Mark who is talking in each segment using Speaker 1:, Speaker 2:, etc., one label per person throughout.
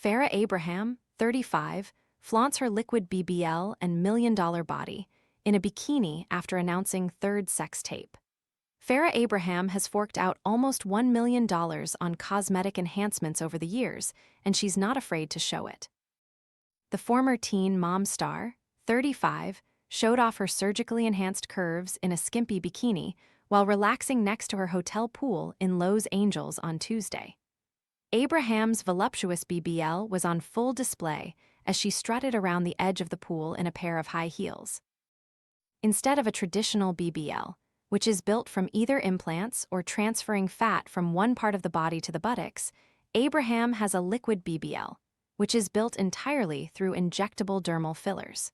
Speaker 1: Farrah Abraham, 35, flaunts her liquid BBL and million-dollar body in a bikini after announcing third sex tape. Farrah Abraham has forked out almost $1 million on cosmetic enhancements over the years, and she's not afraid to show it. The former teen mom star, 35, showed off her surgically enhanced curves in a skimpy bikini while relaxing next to her hotel pool in Los Angeles on Tuesday. Abraham's voluptuous BBL was on full display as she strutted around the edge of the pool in a pair of high heels. Instead of a traditional BBL, which is built from either implants or transferring fat from one part of the body to the buttocks, Abraham has a liquid BBL, which is built entirely through injectable dermal fillers.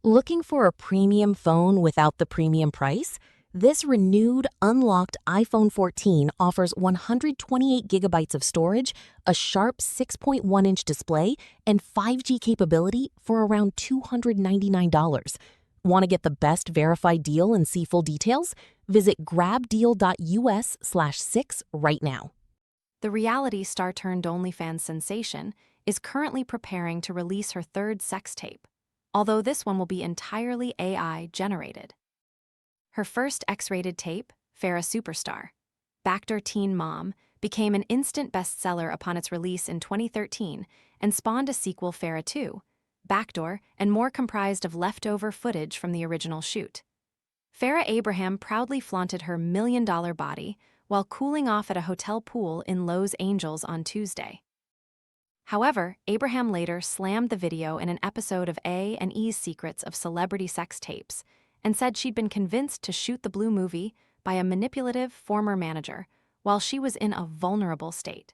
Speaker 2: Looking for a premium phone without the premium price? This renewed, unlocked iPhone 14 offers 128 gigabytes of storage, a sharp 6.1-inch display, and 5G capability for around $299. Want to get the best verified deal and see full details? Visit grabdeal.us/6 right now.
Speaker 1: The reality star-turned-OnlyFans sensation is currently preparing to release her third sex tape, although this one will be entirely AI-generated. Her first X-rated tape, Farrah Superstar, Backdoor Teen Mom, became an instant bestseller upon its release in 2013 and spawned a sequel, Farrah 2, Backdoor, and more comprised of leftover footage from the original shoot. Farrah Abraham proudly flaunted her million-dollar body while cooling off at a hotel pool in Los Angeles on Tuesday. However, Abraham later slammed the video in an episode of A&E's Secrets of Celebrity Sex Tapes and said she'd been convinced to shoot the Blue movie by a manipulative former manager while she was in a vulnerable state.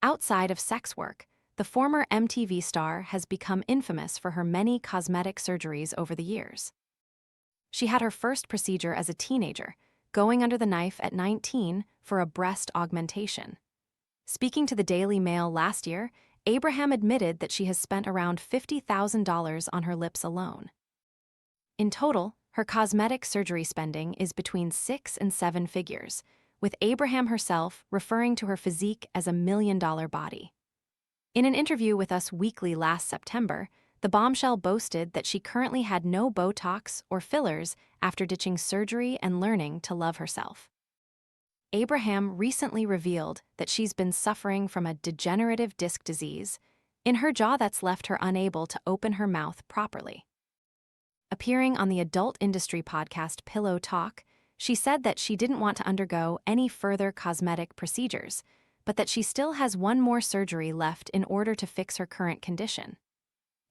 Speaker 1: Outside of sex work, the former MTV star has become infamous for her many cosmetic surgeries over the years. She had her first procedure as a teenager, going under the knife at 19 for a breast augmentation. Speaking to the Daily Mail last year, Abraham admitted that she has spent around $50,000 on her lips alone. In total, her cosmetic surgery spending is between 6 and 7 figures, with Abraham herself referring to her physique as a million-dollar body. In an interview with Us Weekly last September, the bombshell boasted that she currently had no Botox or fillers after ditching surgery and learning to love herself. Abraham recently revealed that she's been suffering from a degenerative disc disease in her jaw that's left her unable to open her mouth properly. Appearing on the adult industry podcast Pillow Talk, she said that she didn't want to undergo any further cosmetic procedures, but that she still has one more surgery left in order to fix her current condition.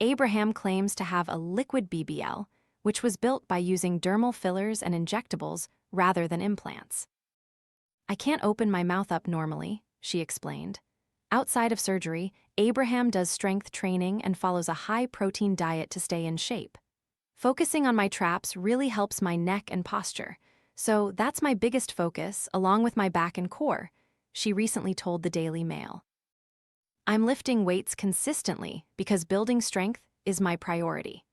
Speaker 1: Abraham claims to have a liquid BBL, which was built by using dermal fillers and injectables rather than implants. "I can't open my mouth up normally," she explained. Outside of surgery, Abraham does strength training and follows a high-protein diet to stay in shape. "Focusing on my traps really helps my neck and posture, so that's my biggest focus, along with my back and core," she recently told the Daily Mail. "I'm lifting weights consistently because building strength is my priority."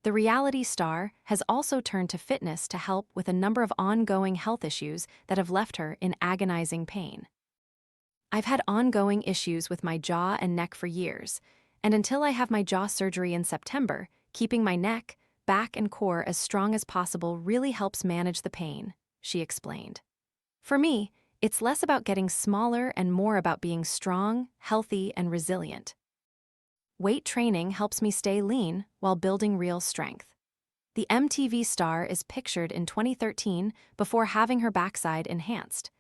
Speaker 1: The reality star has also turned to fitness to help with a number of ongoing health issues that have left her in agonizing pain. "I've had ongoing issues with my jaw and neck for years, and until I have my jaw surgery in September, keeping my neck, back, and core as strong as possible really helps manage the pain," she explained. "For me, it's less about getting smaller and more about being strong, healthy, and resilient. Weight training helps me stay lean while building real strength." The MTV star is pictured in 2013 before having her backside enhanced.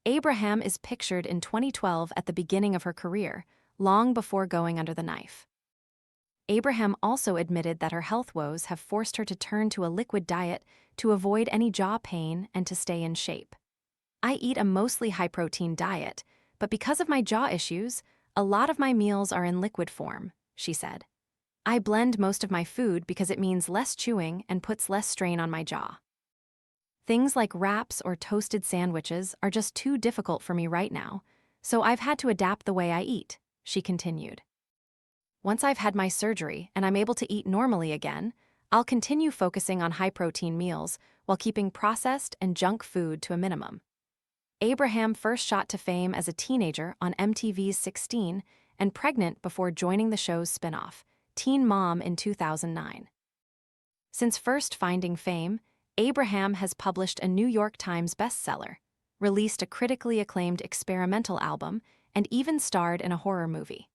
Speaker 1: Abraham is pictured in 2012 at the beginning of her career, long before going under the knife. Abraham also admitted that her health woes have forced her to turn to a liquid diet to avoid any jaw pain and to stay in shape. "I eat a mostly high-protein diet, but because of my jaw issues, a lot of my meals are in liquid form," she said. "I blend most of my food because it means less chewing and puts less strain on my jaw. Things like wraps or toasted sandwiches are just too difficult for me right now, so I've had to adapt the way I eat," she continued. "Once I've had my surgery and I'm able to eat normally again, I'll continue focusing on high-protein meals while keeping processed and junk food to a minimum." Abraham first shot to fame as a teenager on MTV's 16 and pregnant before joining the show's spin-off, Teen Mom, in 2009. Since first finding fame, Abraham has published a New York Times bestseller, released a critically acclaimed experimental album, and even starred in a horror movie.